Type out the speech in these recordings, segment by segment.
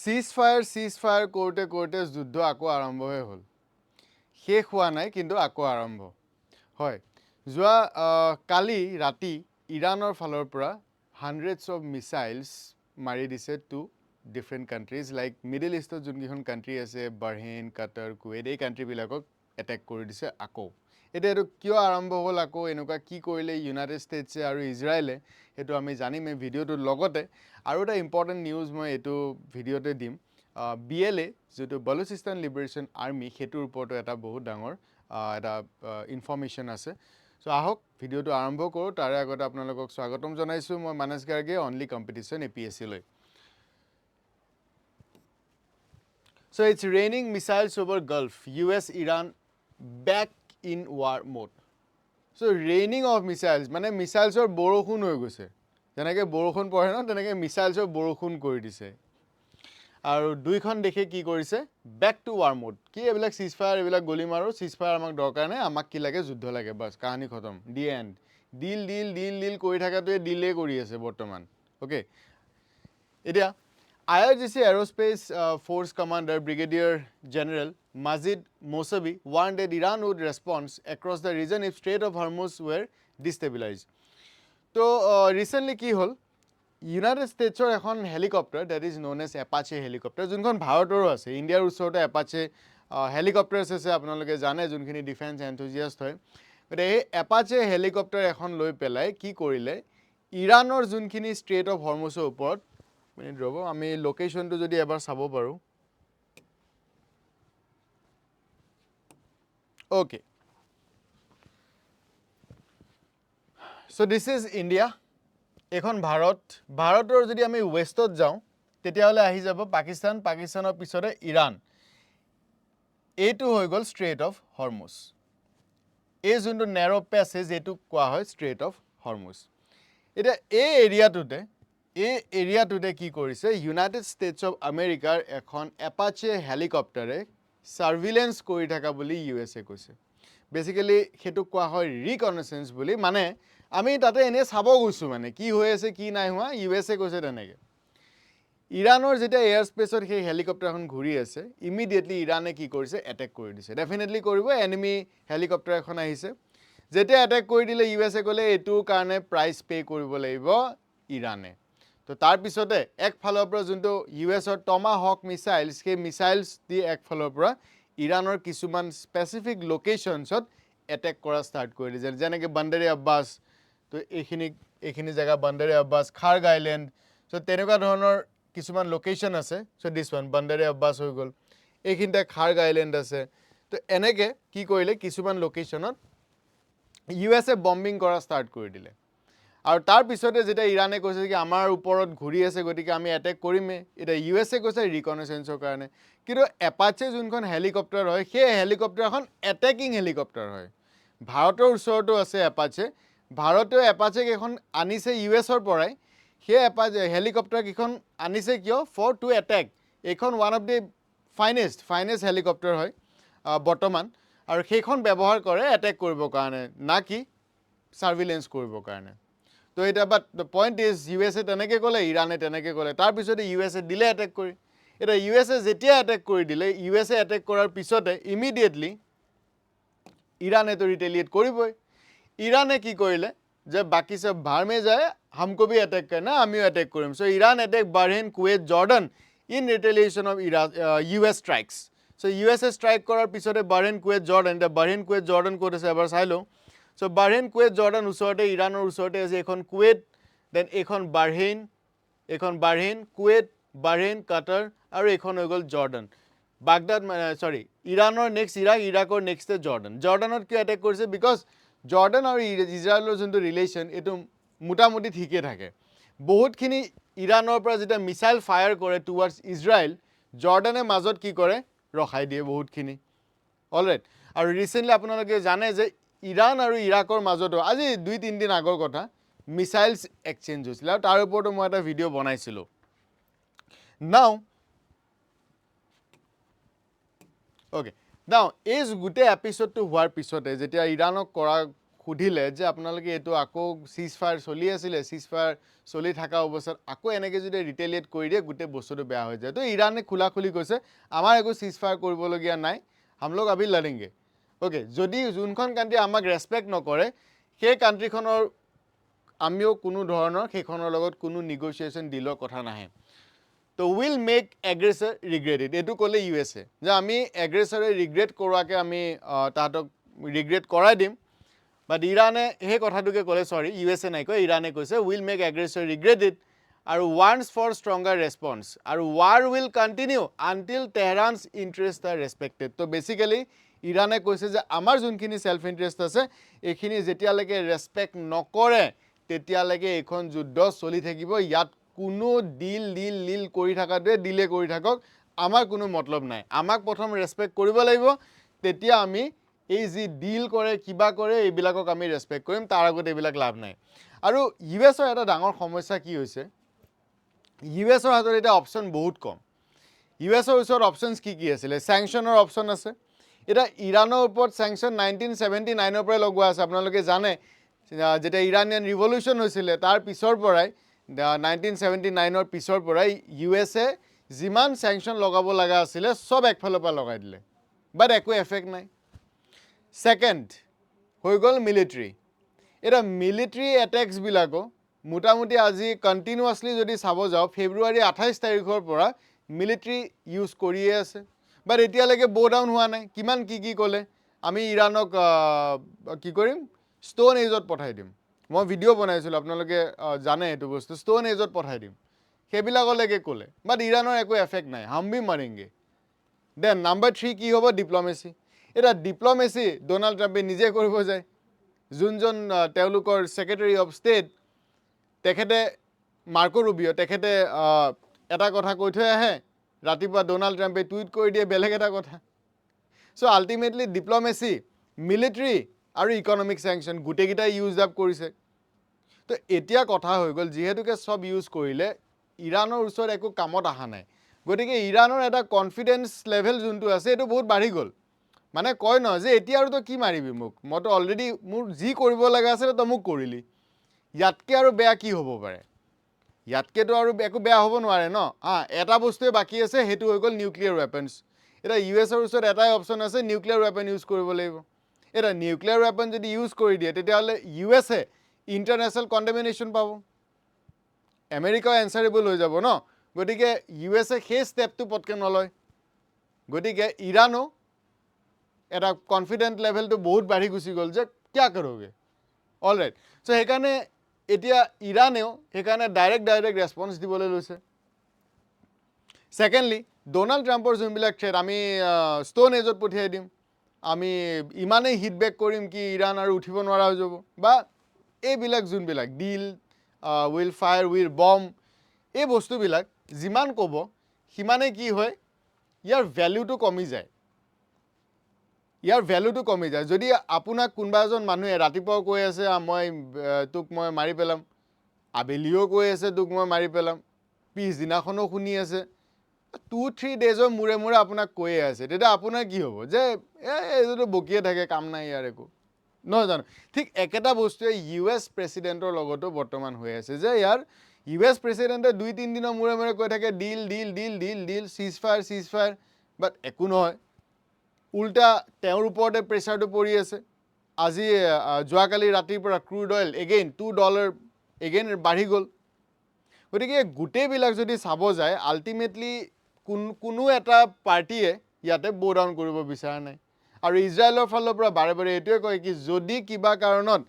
সিজ fire কৰোঁতে যুদ্ধ আকৌ আৰম্ভহে হ'ল শেষ হোৱা নাই কিন্তু আকৌ আৰম্ভ হয় যোৱা কালি ৰাতি ইৰাণৰ ফালৰ পৰা hundreds of missiles মাৰি দিছে to different countries like middle ইষ্টত যোনকেইখন কাণ্ট্ৰি আছে বাহৰেইন কাটাৰ কুৱেইট এই কাণ্ট্ৰিবিলাকক এটেক কৰি দিছে আকৌ এতিয়া এইটো কিয় আৰম্ভ হ'ল আকৌ এনেকুৱা কি কৰিলে ইউনাইটেড ষ্টেটছে আৰু ইজৰাইলে সেইটো আমি জানিম এই ভিডিঅ'টোৰ লগতে আৰু এটা ইম্পৰ্টেণ্ট নিউজ মই এইটো ভিডিঅ'তে দিম BLA যেটো বালুচিস্তান লিবাৰেশ্যন আৰ্মি হেতুৰ ওপৰতো এটা বহুত ডাঙৰ এটা ইনফৰমেশ্যন আছে সো আহক ভিডিঅ'টো আৰম্ভ কৰোঁ তাৰে আগতে আপোনালোকক স্বাগতম জনাইছোঁ মই মানস গাৰ্গে অনলি কম্পিটিশ্যন APSC লৈ So it's raining missiles over Gulf US Iran back in war mode So raining of missiles মানে মিছাইলছৰ বৰষুণ হৈ গৈছে যেনেকৈ বৰষুণ পৰে ন তেনেকৈ মিছাইলছৰ বৰষুণ কৰি দিছে আৰু দুইখন দেশে কি কৰিছে ব্যাক টু ওয়াৰ মোড কি এবিলাক সিজফায়াৰ এবিলাক গলি মাৰো সিজফায়াৰ আমাক দৰকাৰ নাই আমাক কি লাগে যুদ্ধ লাগে বাস কাহিনী খতম দি এন্ড ডিল কৰি থাকাটোৱে ডিলে কৰি আছে বৰ্তমান ওকে এতিয়া IRGC Aerospace Force Commander Brigadier General Majid Mosavi warned that Iran would respond across the region if Strait of Hormuz were destabilized. So recently কি হল ইউনাইটেড ষ্টেটছৰ এখন helicopter that is known as Apache helicopter যোনখন ভাৰতৰো আছে ইণ্ডিয়াৰ ওচৰতে এপাচে হেলিকপ্টাৰছ আছে আপোনালোকে জানে যোনখিনি ডিফেন্স এনথুজিয়াষ্ট হয় গতিকে এই এপাচে হেলিকপ্টাৰ এখন লৈ পেলাই কি কৰিলে ইৰাণৰ যোনখিনি ষ্ট্ৰেট অফ হৰমুজৰ ওপৰত মিনিট ৰ'ব আমি লোকেশ্যনটো যদি এবাৰ চাব পাৰোঁ okay so this is India এখন ভাৰতৰ যদি আমি ওয়েষ্টত যাওঁ তেতিয়াহ'লে আহি যাব পাকিস্তানৰ পিছতে ইৰাণ এইটো হৈ গ'ল ষ্ট্ৰেট অফ হৰমুজ এই যোনটো নেৰো পেছেজ এইটো কোৱা হয় ষ্ট্ৰেট অফ হৰমুজ এতিয়া এই এৰিয়াটোতে কি কৰিছে ইউনাইটেড ষ্টেটছ অফ আমেৰিকাৰ এখন এপাচে হেলিকপ্টাৰে সাৰ্ভিলেন্স কৰি থকা বুলি USA কৈছে বেসিক্যালি হেতু কোৱা হয় ৰিকননেসেন্স বুলি মানে আমি তাতে এনে চাব গৈছো মানে কি হৈ আছে কি নাই হোৱা USA কৈছে তেনেকে ইৰাণৰ যেটা এয়াৰ স্পেসত সেই হেলিকপ্টাৰখন ঘূৰি আছে ইমিডিয়েটলি ইৰাণে কি কৰিছে এটেক কৰি দিছে ডেফিনেটলি কৰিব এনিমি হেলিকপ্টাৰ এখন আহিছে যেটা এটেক কৰি দিলে USA কলে এটোৰ কাৰণে প্ৰাইস পে কৰিব লাগিব ইৰাণে তো তাৰ পিছতে এক ফালৰ পৰা যোনটো USৰ টমাহক মিসাইলস সেই মিসাইলস দি এক ফালৰ পৰা ইৰাণৰ কিছুমান স্পেসিফিক লোকেশনছত এটেক কৰা ষ্টাৰ্ট কৰি দিছে যেনেকৈ বন্দৰে আব্বাস তো এইখিনি জায়গা বন্দৰে আব্বাস খাৰ্গ আইল্যান্ড সো তেনেকুৱা ধৰণৰ কিছুমান লোকেশন আছে সো দিস ওয়ান বন্দৰে আব্বাস হৈ গল এইখিনতে খাৰ্গ আইল্যান্ড আছে তো এনেকে কি কৰিলে কিছুমান লোকেশনত USA বম্বিং কৰা ষ্টাৰ্ট কৰি দিলে আৰু তাৰ পিছতে যেটা ইৰাণে কৈছে কি আমাৰ ওপৰত ঘূৰি আছে গতিকে আমি এটেক কৰিমে এটা USA কৈছে ৰিকননেসেন্সৰ কাৰণে কিন্তু এপাচে যোনখন হেলিকপ্টাৰ হয় সেই হেলিকপ্টাৰখন এটেকিং হেলিকপ্টাৰ হয় ভাৰতৰ ওচৰতো আছে এপাচে ভাৰতেও এপাচে কেখন আনিছে USৰ পৰাই সেই এপাচে হেলিকপ্টাৰ কেখন আনিছে কিয় ফৰ টু এটেক এখন one of the finest helicopter হয় বৰ্তমান আৰু সেইখন ব্যৱহাৰ কৰে এটেক কৰিবৰ কাৰণে না কি সাৰ্ভিলেন্স কৰিবৰ কাৰণে তো এটা বাট দ্য পইণ্ট ইজ USA তেনেকে ক'লে ইৰাণে তেনেকে ক'লে তাৰ পিছতে USA দিলে এটেক কৰি এটা USA যেতিয়া এটেক কৰি দিলে USA এটেক কৰাৰ পিছতে ইমিডিয়েটলি ইৰাণে তো ৰিটেলিয়েট কৰিবই ইৰাণে কি কৰিলে যে বাকি সব ভাৰ মে যায় हमको भी अटैक करना आमियो अटैक करिम so Iran attack Bahrain Kuwait Jordan in retaliation of US strikes so USA strike কৰাৰ পিছতে বাহৰেন কুৱেত জৰ্ডান এটা বাহৰেন কুৱেত জৰ্ডান ক'ত আছে এবাৰ চাই লওঁ সো বাহৰেন কুৱেত জৰ্ডান ওচৰতে ইৰাণৰ ওচৰতে আছে এখন কুৱেত দেন এখন বাহৰেন কুৱেত বাহৰেন কাটাৰ আৰু এখন হৈ গ'ল জৰ্ডান বাগদাদ সৰি ইৰাণৰ নেক্সট ইৰাকৰ নেক্সট জৰ্ডানত কি এটেক কৰিছে বিকজ জৰ্ডান আৰু ইজৰাইলৰ যোনটো ৰিলেশ্যন এটো মোটামুটি ঠিকে থাকে বহুতখিনি ইৰাণৰ পৰা যেটা মিসাইল ফায়াৰ কৰে টুৱাৰ্ডছ ইজৰাইল জৰ্ডানে মাজত কি কৰে ৰখাই দিয়ে বহুতখিনি অলৰাইট আৰু ৰিসেন্টলি আপোনালোকে জানে যে ইৰাণ আৰু ইৰাকৰ মাজতো আজি 2-3 দিন আগৰ কথা মিসাইলস এক্সচেঞ্জ হৈছিল আৰু তাৰ ওপৰতো মই এটা ভিডিও বনাইছিলো নাও ওকে নাও এই গুটে এপিসোডটো হোৱাৰ পিছতে যেতিয়া ইৰাণক কৰা সুধিলে যে আপোনালোকে এইটো আকৌ চিজ ফায়াৰ চলি আছিলে, চিজ ফায়াৰ চলি থকা অৱস্থাত আকৌ এনেকৈ যদি ৰিটেলিয়েট কৰি দিয়ে গোটেই বস্তুটো বেয়া হৈ যায়। তো ইৰাণে খোলাখুলি কৈছে আমাৰ একো চিজ ফায়াৰ কৰিবলগীয়া নাই, হামলোক আভি লড়েংগে। অ'কে, যদি যোনখন কাণ্ট্ৰি আমাক ৰেচপেক্ট নকৰে সেই কাণ্ট্ৰিখনৰ আমিও কোনো ধৰণৰ সেইখনৰ লগত কোনো নিগ'চিয়েশ্যন ডিলৰ কথা নাহে। তো will make aggressor regret it, এইটো ক'লে USA যে আমি এগ্ৰেছৰে ৰিগ্ৰেট কৰোৱাকৈ আমি তাহাঁতক ৰিগ্ৰেট কৰাই দিম। বাট ইৰাণে সেই কথাটোকে ক'লে, চৰি USA নাই কয়, ইৰাণে কৈছে will make aggressor regret it আৰু ৱান্টছ ফৰ ষ্ট্ৰংগাৰ ৰেছপন্স আৰু war will continue until Tehran's interest are respected. তো বেচিকেলি ইৰাণে কৈছে যে আমাৰ যোনখিনি ছেল্ফ ইণ্টাৰেষ্ট আছে এইখিনি যেতিয়ালৈকে ৰেছপেক্ট নকৰে তেতিয়ালৈকে এইখন যুদ্ধ চলি থাকিব। ইয়াত কোনো ডিল কৰি থকাটোৱে ডিলে কৰি থাকক, আমাৰ কোনো মতলব নাই। আমাক প্ৰথম ৰেছপেক্ট কৰিব লাগিব, তেতিয়া আমি এই যি ডিল কৰে কিবা কৰে এইবিলাকক আমি ৰেছপেক্ট কৰিম, তাৰ আগত এইবিলাক লাভ নাই। আৰু USৰ এটা ডাঙৰ সমস্যা কি হৈছে, USৰ হাতত এতিয়া অপশ্যন বহুত কম। USৰ ওচৰত অপশ্যনছ কি আছিলে, চেংচনৰ অপশ্যন আছে। এতিয়া ইৰাণৰ ওপৰত চেংচন 1979ৰ পৰাই লগোৱা আছে। আপোনালোকে জানে যেতিয়া ইৰাণিয়ান ৰিভলিউশ্যন হৈছিলে তাৰ পিছৰ পৰাই 1979ৰ পিছৰ পৰাই USA যিমান চেংচন লগাব লগা আছিলে চব একফালৰ পৰা লগাই দিলে, বাট একো এফেক্ট নাই। ছেকেণ্ড হৈ গ'ল মিলিটাৰী। এতিয়া মিলিটাৰী এটেক্সবিলাকো মোটামুটি আজি কণ্টিনিউৱাছলি যদি চাব যাওঁ ফেব্ৰুৱাৰী 28 তাৰিখৰ পৰা মিলিটাৰী ইউজ কৰিয়ে আছে, বাট এতিয়ালৈকে ব' ডাউন হোৱা নাই। কিমান কি ক'লে, আমি ইৰাণক কি কৰিম, ষ্টোন এজত পঠাই দিম। মই ভিডিঅ' বনাইছিলোঁ, আপোনালোকে জানে এইটো বস্তু, ষ্টোন এজত পঠাই দিম, সেইবিলাকলৈকে ক'লে, বাট ইৰাণৰ একো এফেক্ট নাই, হাম ভি মাৰেংগে। দেন নাম্বাৰ 3 কি হ'ব, ডিপ্ল'মেচি। এতিয়া ডিপ্ল'মেচি ডনাল্ড ট্ৰাম্পে নিজে কৰিব যায়। যোনজন তেওঁলোকৰ ছেক্ৰেটাৰী অফ ষ্টেট তেখেতে মাৰ্কো ৰুবিঅ' তেখেতে এটা কথা কৈ থৈ আহে, ৰাতিপুৱা ডনাল্ড ট্ৰাম্পে টুইট কৰি দিয়ে বেলেগ এটা কথা। চ' আল্টিমেটলি ডিপ্ল'মেচি, মিলিটাৰী আৰু ইকনমিক চেংচন গোটেইকেইটাই ইউজ আপ কৰিছে। তো এতিয়া কথা হৈ গ'ল যিহেতুকে চব ইউজ কৰিলে ইৰাণৰ ওচৰত একো কামত অহা নাই, গতিকে ইৰাণৰ এটা কনফিডেন্স লেভেল যোনটো আছে এইটো বহুত বাঢ়ি গ'ল। মানে কয় ন যে এতিয়া আৰু তই কি মাৰিবি মোক, মইতো অলৰেডি মোৰ যি কৰিব লগা আছিলে তই মোক কৰিলি, ইয়াতকৈ আৰু বেয়া কি হ'ব পাৰে, ইয়াতকেতো আৰু একো বেয়া হ'ব নোৱাৰে ন। এটা বস্তুৱে বাকী আছে, সেইটো হৈ গ'ল নিউক্লিয়াৰ ৱেপনছ। এতিয়া USৰ ওচৰত এটাই অপশ্যন আছে, নিউক্লিয়াৰ ৱেপন ইউজ কৰিব লাগিব। এতিয়া নিউক্লিয়াৰ ৱেপন যদি ইউজ কৰি দিয়ে তেতিয়াহ'লে USA ইণ্টাৰনেশ্যনেল কণ্ডেমিনেশ্যন পাব, আমেৰিকাও এনচাৰেবল হৈ যাব ন। গতিকে USA সেই ষ্টেপটো পটকৈ নলয়, গতিকে ইৰাণো এটা কনফিডেন্ট লেভেলটো বহুত বাঢ়ি গুচি গ'ল যে কিয়া কৰোগে, অল ৰাইট। চ' সেইকাৰণে এতিয়া ইৰাণেও সেইকাৰণে ডাইৰেক্ট ৰেছপন্স দিবলৈ লৈছে। ছেকেণ্ডলি ডনাল্ড ট্ৰাম্পৰ যোনবিলাক থ্ৰেট, আমি ষ্টোন এজত পঠিয়াই দিম, আমি ইমানেই হিটবেক কৰিম কি ইৰাণ আৰু উঠিব নোৱাৰা হৈ যাব, বা এইবিলাক যোনবিলাক ডিল উইল ফায়াৰ উইল বম, এই বস্তুবিলাক যিমান ক'ব সিমানেই কি হয়, ইয়াৰ ভেলুটো কমি যায়। যদি আপোনাক কোনোবা এজন মানুহে ৰাতিপুৱাও কৈ আছে তোক মই মাৰি পেলাম, আবেলিও কৈ আছে তোক মই মাৰি পেলাম, পিছদিনাখনো শুনি আছে, 2-3 ডেজৰ মূৰে মূৰে আপোনাক কৈয়ে আছে, তেতিয়া আপোনাৰ কি হ'ব যে এইটোতো বকিয়ে থাকে, কাম নাই ইয়াৰ একো, নহয় জানো। ঠিক একেটা বস্তুৱে US প্ৰেচিডেণ্টৰ লগতো বৰ্তমান হৈ আছে, যে ইয়াৰ US প্ৰেচিডেণ্টে 2-3 দিনৰ মূৰে মূৰে কৈ থাকে ডিল চিজ ফায়াৰ, বাট একো নহয়। উল্টা তেওঁৰ ওপৰতে প্ৰেছাৰটো পৰি আছে। আজি যোৱাকালি ৰাতিৰ পৰা ক্ৰুড অইল এগেইন $2 এগেইন বাঢ়ি গ'ল। গতিকে গোটেইবিলাক যদি চাব যায় আল্টিমেটলি কোনো এটা পাৰ্টিয়ে ইয়াতে ব' ডাউন কৰিব বিচৰা নাই। আৰু ইজৰাইলৰ ফালৰ পৰা বাৰে বাৰে এইটোৱে কয় কি যদি কিবা কাৰণত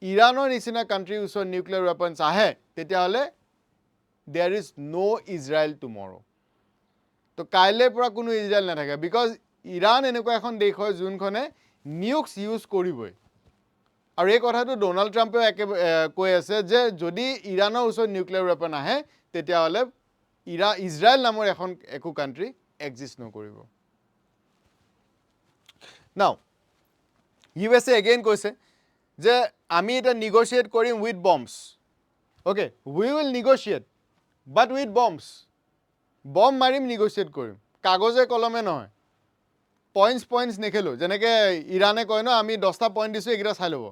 ইৰাণৰ নিচিনা কাণ্ট্ৰিৰ ওচৰত নিউক্লিয়াৰ ৱেপনছ আহে তেতিয়াহ'লে there is no' Israel tomorrow. তো কাইলৈৰ পৰা কোনো ইজৰাইল নাথাকে, বিকজ ইৰাণ এনেকুৱা এখন দেশ হয় যোনখনে নিউক্স ইউজ কৰিবই। আৰু এই কথাটো ডনাল্ড ট্ৰাম্পেও কৈ আছে যে যদি ইৰাণৰ ওচৰত নিউক্লিয়াৰ ৱেপন আহে তেতিয়াহ'লে ইজৰাইল নামৰ এখন একো কাণ্ট্ৰি এক্সিষ্ট নকৰিব। নাও USA এগেইন কৈছে যে আমি এটা নিগ'চিয়েট কৰিম with bombs. Okay, we will negotiate but with bombs. Bomb মাৰিম, নিগ'চিয়েট কৰিম, কাগজে কলমে নহয়, পইণ্টছ নেখেলোঁ। যেনেকৈ ইৰাণে কয় ন আমি 10টা পইণ্ট দিছোঁ এইকেইটা চাই ল'ব,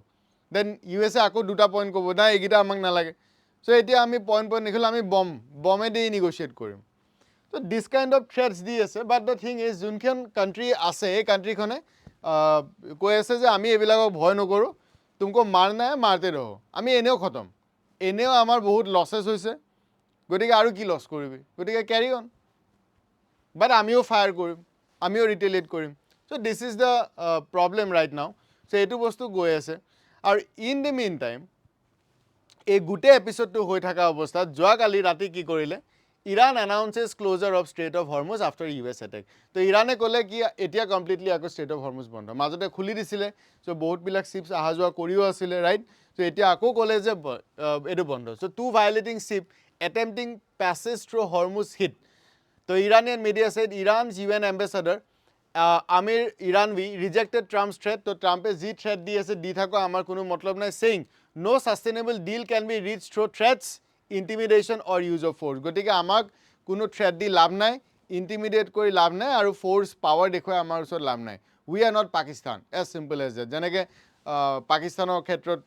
দেন USA আকৌ দুটা পইণ্ট ক'ব নাই এইকেইটা আমাক নালাগে চ' এতিয়া আমি পইণ্ট নিখিলোঁ আমি বমেদি নিগচিয়েট কৰিম ত' দিছ কাইণ্ড অফ থ্ৰেটছ দি আছে বাট দ্য থিং ইজ যোনখন কাণ্ট্ৰি আছে এই কাণ্ট্ৰিখনে কৈ আছে যে আমি এইবিলাকক ভয় নকৰোঁ তুমকো মাৰনা হে মাৰতে ৰহো আমি এনেও খতম এনেও আমাৰ বহুত লছেছ হৈছে গতিকে আৰু কি লছ কৰিবি গতিকে কেৰি অন বাট আমিও ফায়াৰ কৰিম আমিও ৰিটেলিয়েট কৰিম so' this is the problem right now so' এইটো বস্তু গৈ আছে আৰু ইন দ্য মিন টাইম এই গোটেই এপিছডটো হৈ থকা অৱস্থাত যোৱাকালি ৰাতি কি কৰিলে Iran announces closure of Strait of Hormuz after US attack তো ইৰাণে ক'লে কি এতিয়া কমপ্লিটলি আকৌ ষ্ট্ৰেট অফ হৰমুজ বন্ধ মাজতে খুলি দিছিলে চ' বহুতবিলাক শ্বিপছ অহা যোৱা কৰিও আছিলে ৰাইট চ' এতিয়া আকৌ ক'লে যে এইটো বন্ধ so' to violating ship attempting passage through Hormuz hit তো Iranian media said Iran's UN ambassador Amir Iravani rejected Trump's threat তো ট্ৰাম্পে যি থ্ৰেট দি আছে দি থাকো আমাৰ কোনো মতলব নাই saying no sustainable deal can be reached through threats, intimidation or use of force. গতিকে আমাক কোনো থ্ৰেট দি লাভ নাই ইণ্টিমিডিয়েট কৰি লাভ নাই আৰু ফ'ৰ্চ পাৱাৰ দেখুৱাই আমাৰ ওচৰত লাভ নাই we are not Pakistan as simple as that যেনেকৈ পাকিস্তানৰ ক্ষেত্ৰত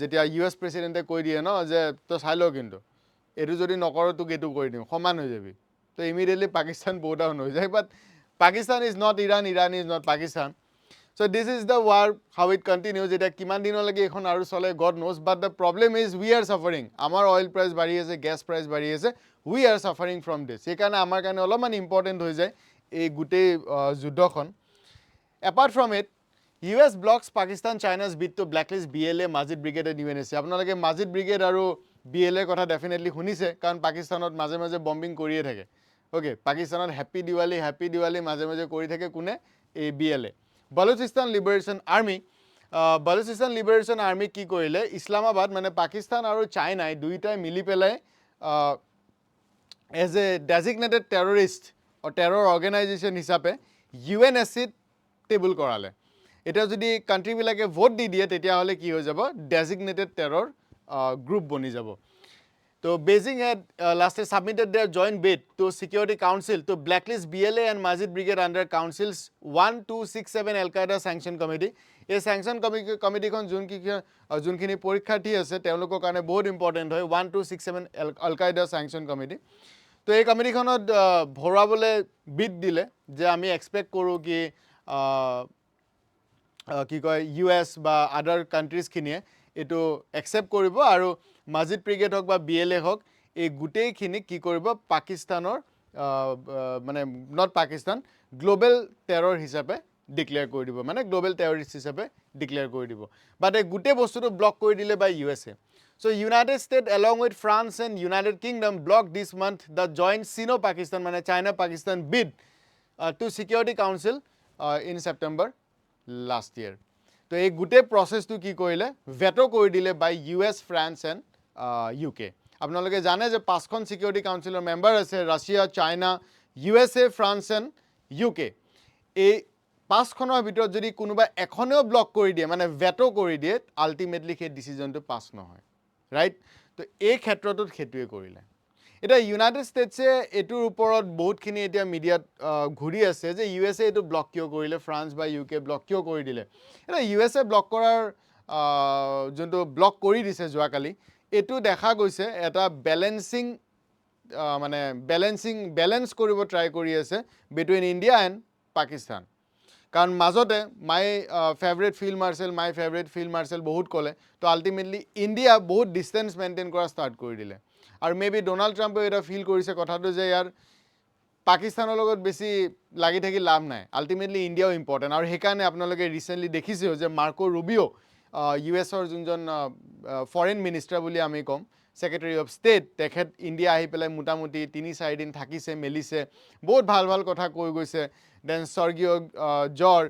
যেতিয়া US প্ৰেচিডেণ্টে কৈ দিয়ে ন যে তই চাই ল কিন্তু এইটো যদি নকৰোঁ তোক এইটো কৰি দিম সমান হৈ যাবি তো ইমিডিয়েটলি পাকিস্তান ব'ৰ ডাউন হৈ যায় but Pakistan is not Iran Iran is not Pakistan So this is the war, how it continues. It কিমান দিনলৈকে এখন আৰু চলে God knows. But the problem is we are suffering. আমাৰ oil price বাঢ়ি আছে, gas price বাঢ়ি আছে. We are suffering from this. সেইকাৰণে আমাৰ কাৰণে অলপমান important হৈ যায় এই গোটেই যুদ্ধখন. Apart from it, US blocks Pakistan China's bid to blacklist BLA, Majid Brigade and UNSC. আপোনালোকে Majid Brigade আৰু BLA কথা definitely শুনিছে কাৰণ পাকিস্তানত মাজে মাজে বম্বিং কৰিয়ে থাকে. Okay, পাকিস্তানত হেপী দিৱালী মাজে মাজে কৰি থাকে কোনে এই BLA. Balochistan Liberation Army কি কৰিলে ইছলামাবাদ মানে পাকিস্তান আৰু চাইনাই দুইটাই মিলি পেলাই as a designated terrorist terror organisation হিচাপে UNSCত টেবুল কৰালে এতিয়া যদি কাণ্ট্ৰিবিলাকে ভোট দি দিয়ে তেতিয়াহ'লে কি হৈ যাব ডেজিগনেটেড টেৰৰ গ্ৰুপ বনি যাব So Beijing had last year submitted their joint bid to Security Council to blacklist BLA and Majid Brigade under Council's 1267 Al-Qaeda Sanction Committee. A sanction committee kon junkhini porikharthi ase temlokor karone bahut important hoy 1267 Al-Qaeda Sanction Committee. To ei committee khonot bhorabole bid dile je ami expect koru ki কি কয় US বা আদাৰ কাণ্ট্ৰিজখিনিয়ে এইটো accept কৰিব আৰু মাজিদ brigade হওক বা BLA হওক এই গোটেইখিনি কি কৰিব পাকিস্তানৰ মানে নট পাকিস্তান গ্লোবেল টেৰৰ হিচাপে ডিক্লেয়াৰ কৰি দিব মানে গ্লোবেল টেৰৰিষ্ট হিচাপে ডিক্লেয়াৰ কৰি দিব বাট এই গোটেই বস্তুটো ব্লক কৰি দিলে বাই USA So United States along with France and United Kingdom blocked this month the joint Sino-Pakistan মানে China-Pakistan bid to Security Council in September last year. তো এই গোটেই প্ৰচেছটো কি কৰিলে ভেটো কৰি দিলে বাই US, France and UK. আপোনালোকে জানে যে পাঁচখন সিকিউৰিটি কাউন্সিলৰ মেম্বাৰ আছে Russia, China, USA, France and UK. এই পাঁচখনৰ ভিতৰত যদি কোনোবা এখনেও ব্লক কৰি দিয়ে মানে ভেটো কৰি দিয়ে আল্টিমেটলি সেই ডিচিজনটো পাছ নহয় ৰাইট তো এই ক্ষেত্ৰটোত সেইটোৱে কৰিলে এটা ইউনাইটেড ষ্টেটছে এটোৰ ওপৰত বহুতখিনি এতিয়া মিডিয়াত ঘূৰি আছে যে USA এটো ব্লক কিয় কৰিলে ফ্ৰান্স বা UK ব্লক কিয় কৰি দিলে এটা USA ব্লক কৰাৰ যোনটো ব্লক কৰি দিছে যোৱাকালি এটো দেখা গৈছে এটা বেলেন্স কৰিব ট্ৰাই কৰি আছে বিটুইন ইণ্ডিয়া এণ্ড পাকিস্তান কাৰণ মাজতে মাই ফেভৰেট ফিল্ড মাৰ্চেল বহুত ক'লে তো আল্টিমেটলি ইণ্ডিয়া বহুত ডিষ্টেঞ্চ মেইনটেইন কৰা ষ্টাৰ্ট কৰি দিলে আৰু মেবি ডোনাল্ড ট্ৰাম্পে এটা ফিল কৰিছে কথাটো যে ইয়াৰ পাকিস্তানৰ লগত বেছি লাগি থাকি লাভ নাই আল্টিমেটলি ইণ্ডিয়াও ইম্পৰ্টেণ্ট আৰু সেইকাৰণে আপোনালোকে ৰিচেণ্টলি দেখিছেও যে মাৰ্কো ৰুবিও USৰ যোনজন ফৰেইন মিনিষ্টাৰ বুলি আমি ক'ম সেক্ৰেটাৰী অফ ষ্টেট তেখেত ইণ্ডিয়া আহি পেলাই মোটামুটি 3-4 দিন থাকিছে মেলিছে বহুত ভাল কথা কৈ গৈছে দেন স্বৰ্গীয় জৰ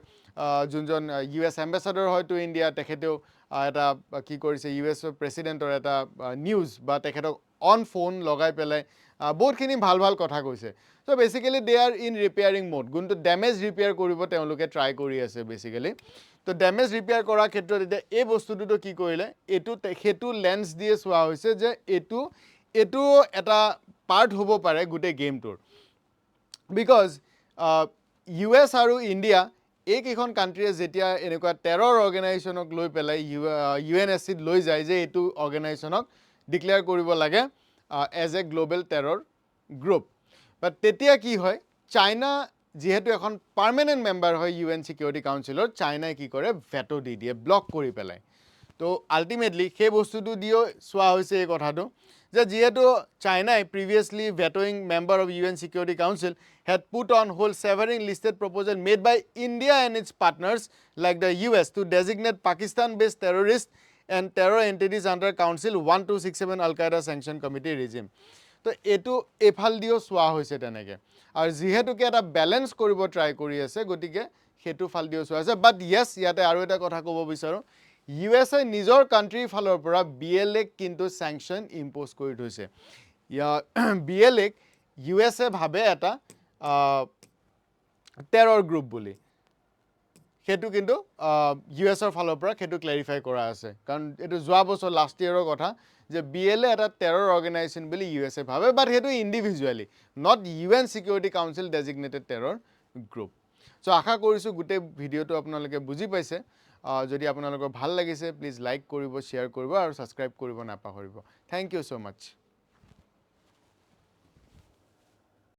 যোনজন US এম্বেচাডৰ হয়তো ইণ্ডিয়া তেখেতেও এটা কি কৰিছে US প্ৰেচিডেণ্টৰ এটা নিউজ বা তেখেতক অন ফোন লগাই পেলাই বহুতখিনি ভাল কথা কৈছে So basically they are in repairing mode. Gunto damage repair koribo temloke try kori ase basically. So damage repair kora khetrot eta ei bostutu to ki korile etu hetu lens diye soa hoise je etu eta part hobo pare gute game tour. Because US aru India এইকেইখন কাণ্ট্ৰিয়ে যেতিয়া এনেকুৱা terror অৰ্গেনাইজেশ্যনক লৈ পেলাই UNSCত লৈ যায় যে এইটো অৰ্গেনাইজেশ্যনক declare কৰিব লাগে as a global terror group. But তেতিয়া কি হয়, চাইনা যিহেতু এখন পাৰ্মানেণ্ট মেম্বাৰ হয় UN ছিকিউৰিটি কাউন্সিলৰ, চাইনাই কি কৰে ভেটো দি দিয়ে, ব্লক কৰি পেলাই। তো আল্টিমেটলি সেই বস্তুটো দিও চোৱা হৈছে এই কথাটো যে যিহেতু চাইনাই previously vetoing member of UN Security Council had put on hold severing listed proposal made by India and its partners like the US to designate Pakistan-based terrorists and terror entities under Council 1267 Al-Qaeda Sanction Committee regime. তো এইটো এফাল দিও চোৱা হৈছে তেনেকৈ, আৰু যিহেতুকে এটা বেলেঞ্চ কৰিব ট্ৰাই কৰি আছে, গতিকে সেইটো ফাল দিও চোৱা হৈছে। বাট য়েছ, ইয়াতে আৰু এটা কথা ক'ব বিচাৰোঁ, USA নিজৰ কাণ্ট্ৰিৰ ফালৰ পৰা BLAক কিন্তু চেংচন ইম্প'জ কৰি থৈছে। BLAক USA ভাবে এটা টেৰৰ গ্ৰুপ বুলি, সেইটো কিন্তু USৰ ফালৰ পৰা সেইটো ক্লেৰিফাই কৰা আছে, কাৰণ এইটো যোৱা বছৰ লাষ্ট ইয়েৰৰ কথা যে BLA এটা টেৰৰ অৰ্গেনাইজেশ্যন বুলি USA ভাবে, বাট সেইটো individually, not UN Security Council designated terror group. So' আশা কৰিছোঁ গোটেই ভিডিঅ'টো আপোনালোকে বুজি পাইছে। যদি আপোনালোকৰ ভাল লাগিছে প্লিজ লাইক কৰিব, শ্বেয়াৰ কৰিব আৰু ছাবস্ক্ৰাইব কৰিব নাপাহৰিব। Thank you so' much.